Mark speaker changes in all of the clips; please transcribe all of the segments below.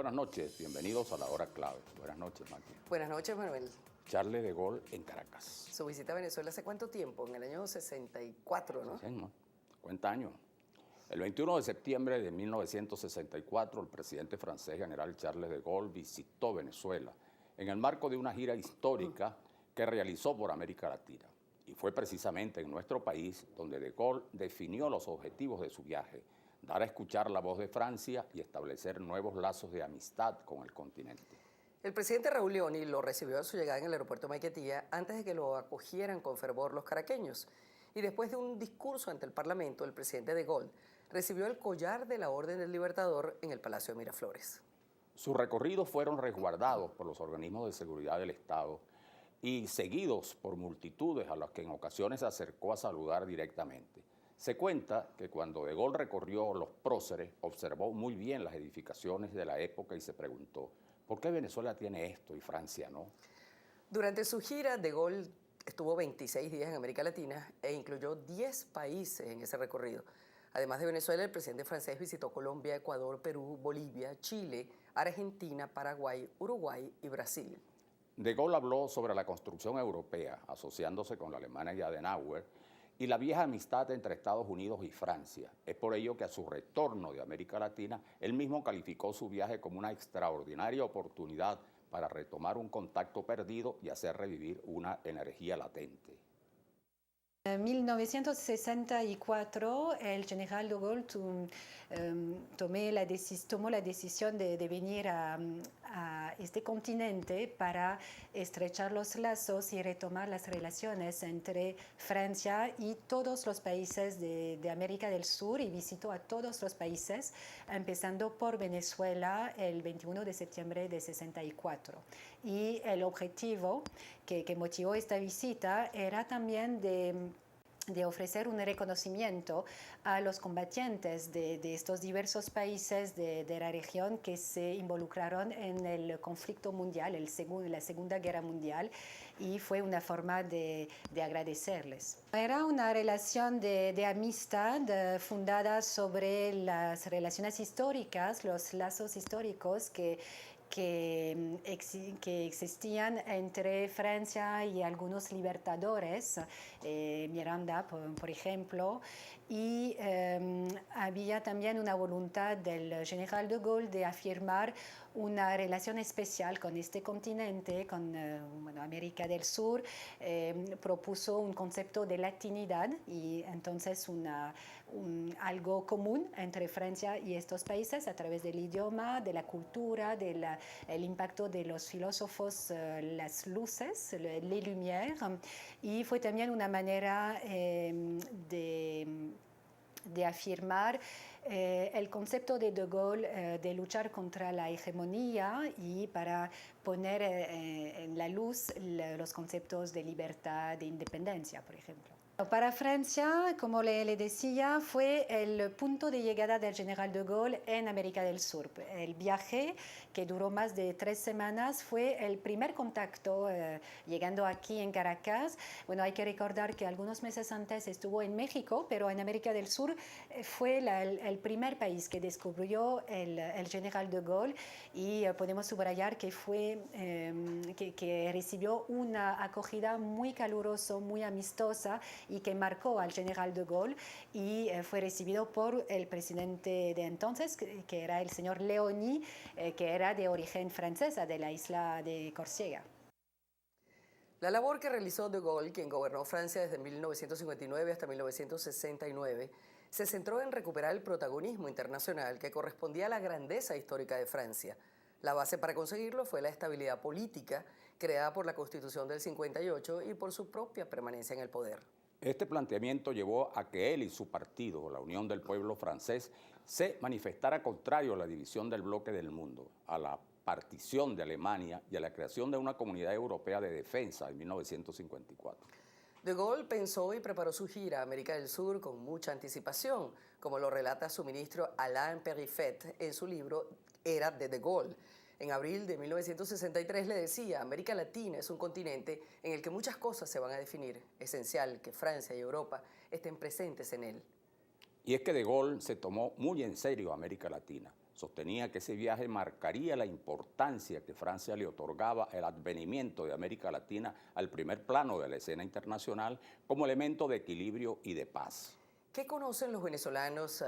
Speaker 1: buenas noches. Bienvenidos a la hora clave. Buenas noches, Maki.
Speaker 2: Buenas noches, Manuel.
Speaker 1: Charles de Gaulle en Caracas.
Speaker 2: Su visita a Venezuela, ¿hace cuánto tiempo? En el año 64, ¿no?
Speaker 1: Sí, ¿no? 50 años. El 21 de septiembre de 1964, el presidente francés general Charles de Gaulle visitó Venezuela en el marco de una gira histórica que realizó por América Latina. Y fue precisamente en nuestro país donde de Gaulle definió los objetivos de su viaje: dar a escuchar la voz de Francia y establecer nuevos lazos de amistad con el continente.
Speaker 2: El presidente Raúl Leoni lo recibió a su llegada en el aeropuerto Maiquetía antes de que lo acogieran con fervor los caraqueños. Y después de un discurso ante el Parlamento, el presidente de Gaulle recibió el collar de la Orden del Libertador en el Palacio de Miraflores.
Speaker 1: Sus recorridos fueron resguardados por los organismos de seguridad del Estado y seguidos por multitudes a las que en ocasiones se acercó a saludar directamente. Se cuenta que cuando de Gaulle recorrió los próceres, observó muy bien las edificaciones de la época y se preguntó: ¿por qué Venezuela tiene esto y Francia no?
Speaker 2: Durante su gira, de Gaulle estuvo 26 días en América Latina e incluyó 10 países en ese recorrido. Además de Venezuela, el presidente francés visitó Colombia, Ecuador, Perú, Bolivia, Chile, Argentina, Paraguay, Uruguay y Brasil.
Speaker 1: De Gaulle habló sobre la construcción europea, asociándose con la Alemania de Adenauer, y la vieja amistad entre Estados Unidos y Francia. Es por ello que a su retorno de América Latina, él mismo calificó su viaje como una extraordinaria oportunidad para retomar un contacto perdido y hacer revivir una energía latente.
Speaker 3: En 1964, el general de Gaulle tomó la decisión de venir a este continente para estrechar los lazos y retomar las relaciones entre Francia y todos los países de América del Sur, y visitó a todos los países, empezando por Venezuela el 21 de septiembre de 64. Y el objetivo que motivó esta visita era también de ofrecer un reconocimiento a los combatientes de estos diversos países de la región que se involucraron en el conflicto mundial, la Segunda Guerra Mundial, y fue una forma de agradecerles. Era una relación de amistad fundada sobre las relaciones históricas, los lazos históricos que existían entre Francia y algunos libertadores, Miranda, por ejemplo, y había también una voluntad del general de Gaulle de afirmar una relación especial con este continente, con América del Sur. Propuso un concepto de latinidad y entonces algo común entre Francia y estos países a través del idioma, de la cultura, el impacto de los filósofos, las luces, les lumières, y fue también una manera de afirmar el concepto de Gaulle de luchar contra la hegemonía y para poner en la luz los conceptos de libertad, de independencia, por ejemplo. Para Francia, como le decía, fue el punto de llegada del general de Gaulle en América del Sur. El viaje, que duró más de 3 semanas, fue el primer contacto llegando aquí en Caracas. Bueno, hay que recordar que algunos meses antes estuvo en México, pero en América del Sur fue el primer país que descubrió el general de Gaulle, y podemos subrayar que que recibió una acogida muy calurosa, muy amistosa, y que marcó al general de Gaulle, y fue recibido por el presidente de entonces, que era el señor Leoni, que era de origen francesa, de la isla de Córcega.
Speaker 2: La labor que realizó de Gaulle, quien gobernó Francia desde 1959 hasta 1969, se centró en recuperar el protagonismo internacional que correspondía a la grandeza histórica de Francia. La base para conseguirlo fue la estabilidad política creada por la Constitución del 58 y por su propia permanencia en el poder.
Speaker 1: Este planteamiento llevó a que él y su partido, la Unión del Pueblo Francés, se manifestara contrario a la división del bloque del mundo, a la partición de Alemania y a la creación de una comunidad europea de defensa en 1954.
Speaker 2: De Gaulle pensó y preparó su gira a América del Sur con mucha anticipación, como lo relata su ministro Alain Périfet en su libro Era de Gaulle. En abril de 1963 le decía: América Latina es un continente en el que muchas cosas se van a definir. Esencial que Francia y Europa estén presentes en él.
Speaker 1: Y es que de Gaulle se tomó muy en serio a América Latina. sostenía que ese viaje marcaría la importancia que Francia le otorgaba el advenimiento de América Latina al primer plano de la escena internacional como elemento de equilibrio y de paz.
Speaker 2: ¿Qué conocen los venezolanos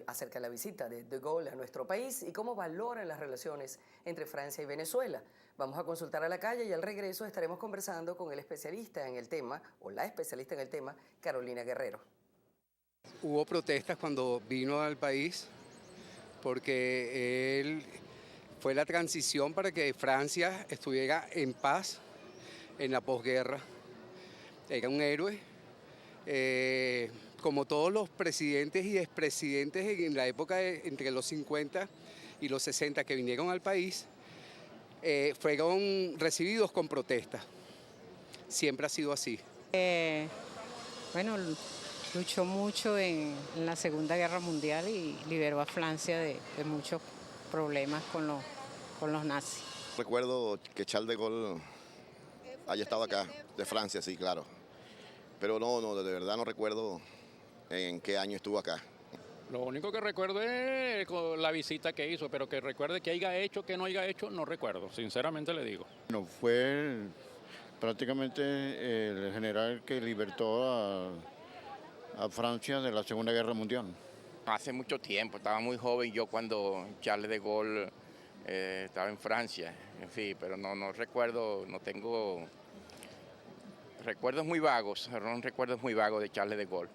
Speaker 2: acerca de la visita de Gaulle a nuestro país y cómo valoran las relaciones entre Francia y Venezuela? Vamos a consultar a la calle y al regreso estaremos conversando con el especialista en el tema, o la especialista en el tema, Carolina Guerrero.
Speaker 4: Hubo protestas cuando vino al país porque él fue la transición para que Francia estuviera en paz en la posguerra. Era un héroe. Como todos los presidentes y expresidentes en la época entre los 50 y los 60 que vinieron al país, fueron recibidos con protestas. Siempre ha sido así.
Speaker 5: Bueno, luchó mucho en la Segunda Guerra Mundial y liberó a Francia de muchos problemas con los nazis.
Speaker 6: Recuerdo que Charles de Gaulle haya estado acá, de Francia, sí, claro. Pero no, de verdad no recuerdo en qué año estuvo acá.
Speaker 7: Lo único que recuerdo es la visita que hizo, pero que recuerde que haya hecho, que no haya hecho, no recuerdo, sinceramente le digo.
Speaker 8: No, fue prácticamente el general que libertó a Francia de la Segunda Guerra Mundial.
Speaker 9: Hace mucho tiempo, estaba muy joven yo cuando Charles de Gaulle estaba en Francia, en fin, pero no recuerdo, no tengo recuerdos muy vagos, son recuerdos muy vagos de Charles de Gaulle.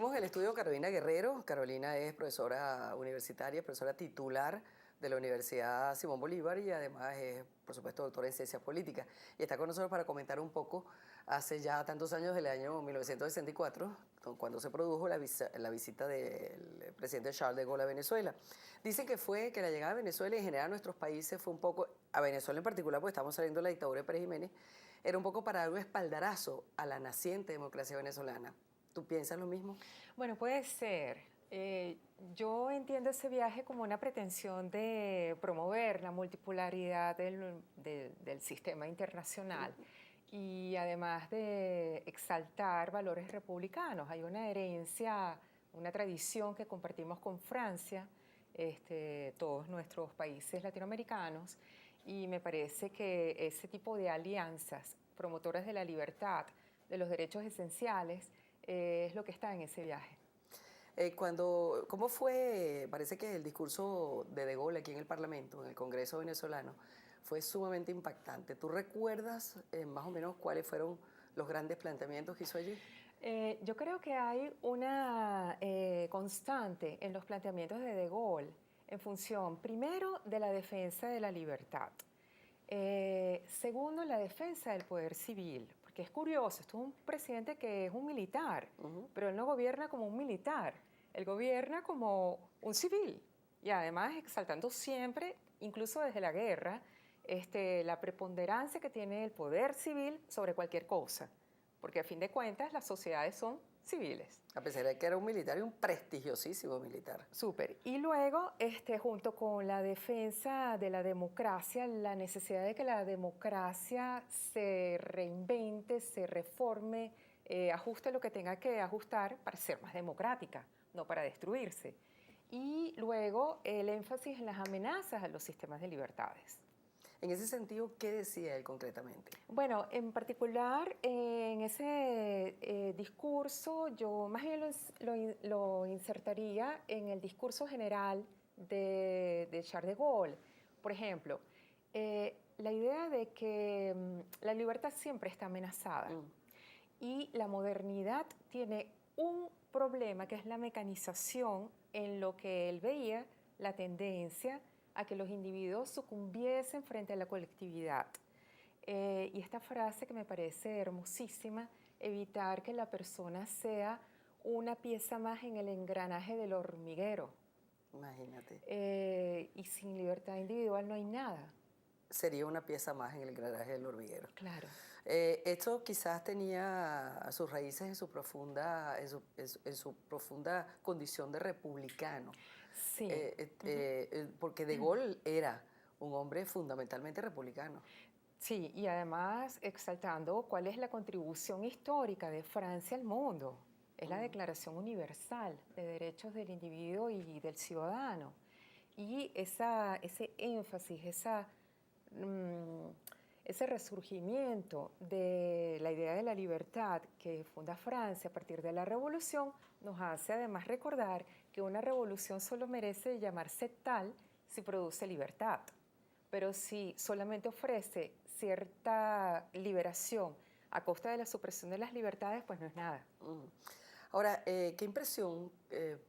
Speaker 2: En el estudio Carolina Guerrero. Carolina es profesora universitaria, profesora titular de la Universidad Simón Bolívar y además es, por supuesto, doctora en ciencias políticas. Y está con nosotros para comentar un poco, hace ya tantos años, del año 1964, cuando se produjo la visita del presidente Charles de Gaulle a Venezuela. Dicen que la llegada a Venezuela y en general a nuestros países fue un poco, a Venezuela en particular, porque estamos saliendo de la dictadura de Pérez Jiménez, era un poco para dar un espaldarazo a la naciente democracia venezolana. ¿Tú piensas lo mismo?
Speaker 10: Bueno, puede ser. Yo entiendo ese viaje como una pretensión de promover la multipolaridad del sistema internacional y además de exaltar valores republicanos. Hay una herencia, una tradición que compartimos con Francia, todos nuestros países latinoamericanos, y me parece que ese tipo de alianzas promotoras de la libertad, de los derechos esenciales, es lo que está en ese viaje.
Speaker 2: ¿Cómo fue? Parece que el discurso de Gaulle aquí en el Parlamento, en el Congreso venezolano, fue sumamente impactante. ¿Tú recuerdas más o menos cuáles fueron los grandes planteamientos que hizo allí?
Speaker 10: Yo creo que hay una constante en los planteamientos de Gaulle en función, primero, de la defensa de la libertad. Segundo, la defensa del poder civil. Que es curioso, esto es un presidente que es un militar, pero él no gobierna como un militar, él gobierna como un civil y además exaltando siempre, incluso desde la guerra, la preponderancia que tiene el poder civil sobre cualquier cosa, porque a fin de cuentas las sociedades son civiles.
Speaker 2: A pesar de que era un militar y un prestigiosísimo militar.
Speaker 10: Súper. Y luego, junto con la defensa de la democracia, la necesidad de que la democracia se reinvente, se reforme, ajuste lo que tenga que ajustar para ser más democrática, no para destruirse. Y luego el énfasis en las amenazas a los sistemas de libertades.
Speaker 2: En ese sentido, ¿qué decía él concretamente?
Speaker 10: Bueno, en particular, en ese discurso, yo más bien lo insertaría en el discurso general de Charles de Gaulle. Por ejemplo, la idea de que la libertad siempre está amenazada y la modernidad tiene un problema que es la mecanización, en lo que él veía la tendencia a que los individuos sucumbiesen frente a la colectividad. Y esta frase que me parece hermosísima, evitar que la persona sea una pieza más en el engranaje del hormiguero.
Speaker 2: Imagínate.
Speaker 10: Y sin libertad individual no hay nada.
Speaker 2: Sería una pieza más en el engranaje del hormiguero.
Speaker 10: Claro.
Speaker 2: Esto quizás tenía sus raíces en su profunda condición de republicano.
Speaker 10: Sí.
Speaker 2: Porque de Gaulle era un hombre fundamentalmente republicano.
Speaker 10: Sí, y además exaltando cuál es la contribución histórica de Francia al mundo. Es la Declaración Universal de Derechos del Individuo y del Ciudadano. Y ese énfasis, ese resurgimiento de la idea de la libertad que funda Francia a partir de la Revolución nos hace además recordar que una revolución solo merece llamarse tal si produce libertad. Pero si solamente ofrece cierta liberación a costa de la supresión de las libertades, pues no es nada.
Speaker 2: Ahora, ¿qué impresión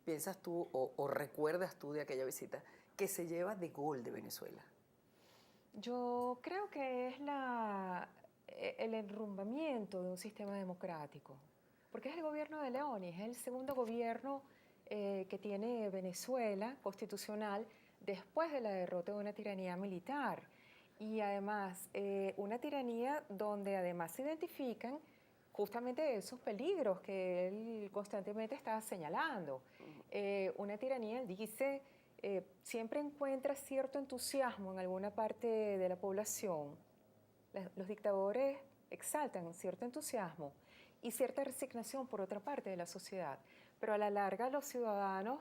Speaker 2: piensas tú o recuerdas tú de aquella visita que se lleva de Gaulle de Venezuela?
Speaker 10: Yo creo que es el enrumbamiento de un sistema democrático, porque es el gobierno de Leoni, es el segundo gobierno que tiene Venezuela constitucional después de la derrota de una tiranía militar. Y además, una tiranía donde además se identifican justamente esos peligros que él constantemente está señalando. Una tiranía, él dice, siempre encuentra cierto entusiasmo en alguna parte de la población. Los dictadores exaltan cierto entusiasmo y cierta resignación por otra parte de la sociedad, pero a la larga los ciudadanos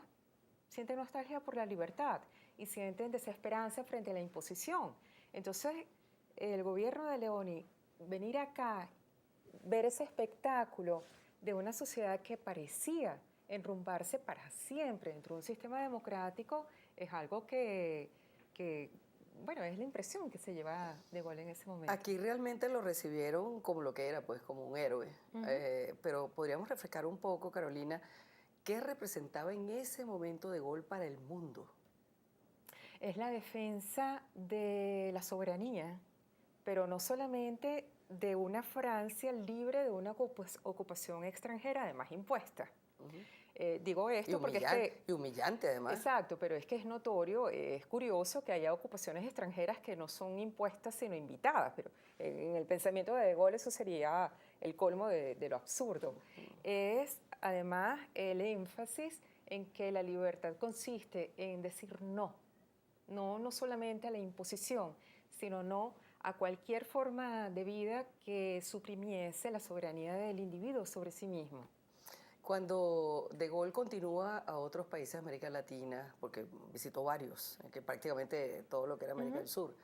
Speaker 10: sienten nostalgia por la libertad y sienten desesperanza frente a la imposición. Entonces, el gobierno de Leoni, venir acá, ver ese espectáculo de una sociedad que parecía enrumbarse para siempre dentro de un sistema democrático, es algo que bueno, es la impresión que se lleva de Gaulle en ese momento.
Speaker 2: Aquí realmente lo recibieron como lo que era, pues como un héroe. Pero podríamos refrescar un poco, Carolina, ¿qué representaba en ese momento de Gaulle para el mundo?
Speaker 10: Es la defensa de la soberanía, pero no solamente de una Francia libre de una ocupación extranjera, además impuesta. Digo esto porque es que...
Speaker 2: Y humillante, además.
Speaker 10: Exacto, pero es que es notorio, es curioso que haya ocupaciones extranjeras que no son impuestas, sino invitadas, pero en el pensamiento de Gaulle eso sería el colmo de lo absurdo. Es, además, el énfasis en que la libertad consiste en decir no solamente a la imposición, sino no a cualquier forma de vida que suprimiese la soberanía del individuo sobre sí mismo.
Speaker 2: Cuando De Gaulle continúa a otros países de América Latina, porque visitó varios, que prácticamente todo lo que era América del Sur,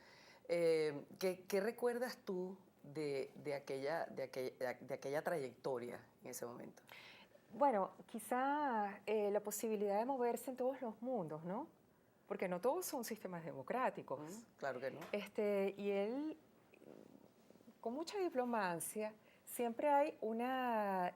Speaker 2: ¿qué recuerdas tú de aquella trayectoria en ese momento?
Speaker 10: Bueno, quizá la posibilidad de moverse en todos los mundos, ¿no? Porque no todos son sistemas democráticos.
Speaker 2: Claro que no.
Speaker 10: Y él, con mucha diplomacia, siempre hay una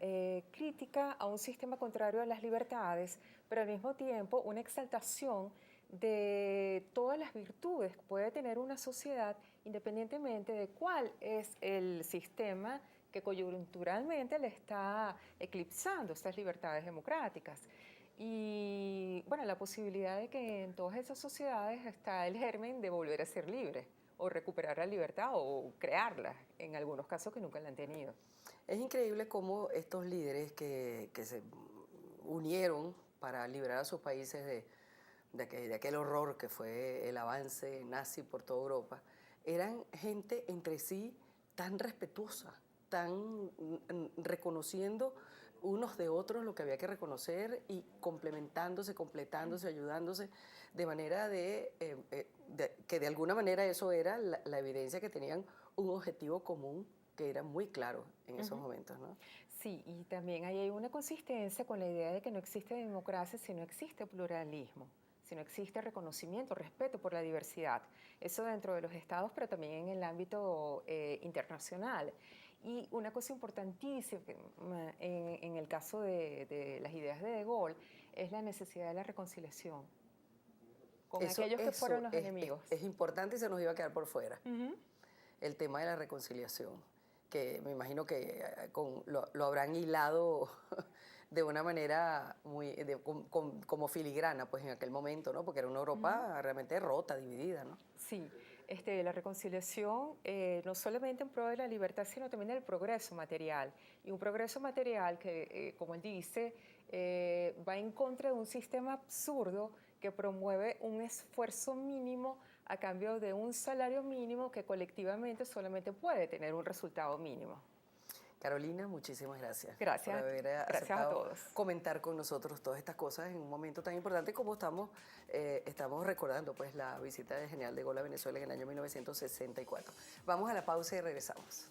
Speaker 10: crítica a un sistema contrario a las libertades, pero al mismo tiempo una exaltación de todas las virtudes que puede tener una sociedad independientemente de cuál es el sistema que coyunturalmente le está eclipsando estas libertades democráticas. Y bueno, la posibilidad de que en todas esas sociedades está el germen de volver a ser libre o recuperar la libertad o crearla, en algunos casos que nunca la han tenido.
Speaker 2: Es increíble cómo estos líderes que se unieron para liberar a sus países de aquel horror que fue el avance nazi por toda Europa, eran gente entre sí tan respetuosa, tan reconociendo unos de otros lo que había que reconocer y complementándose, completándose, ayudándose, de manera que de alguna manera eso era la evidencia que tenían un objetivo común que era muy claro en esos momentos, ¿no?
Speaker 10: Sí, y también hay una consistencia con la idea de que no existe democracia si no existe pluralismo, si no existe reconocimiento, respeto por la diversidad. Eso dentro de los estados, pero también en el ámbito internacional. Y una cosa importantísima en el caso de las ideas de Gaulle es la necesidad de la reconciliación con aquellos que fueron los enemigos.
Speaker 2: Es importante y se nos iba a quedar por fuera. El tema de la reconciliación, que me imagino que lo habrán hilado de una manera como filigrana, pues en aquel momento, ¿no? Porque era una Europa realmente rota, dividida, ¿no?
Speaker 10: Sí. La reconciliación no solamente en pro de la libertad, sino también del progreso material. Y un progreso material que, como él dice, va en contra de un sistema absurdo que promueve un esfuerzo mínimo a cambio de un salario mínimo que colectivamente solamente puede tener un resultado mínimo.
Speaker 2: Carolina, muchísimas gracias.
Speaker 10: Gracias.
Speaker 2: Por haber
Speaker 10: Gracias a
Speaker 2: aceptado
Speaker 10: todos.
Speaker 2: comentar con nosotros todas estas cosas en un momento tan importante como estamos recordando pues, la visita del general de Gaulle a Venezuela en el año 1964. Vamos a la pausa y regresamos.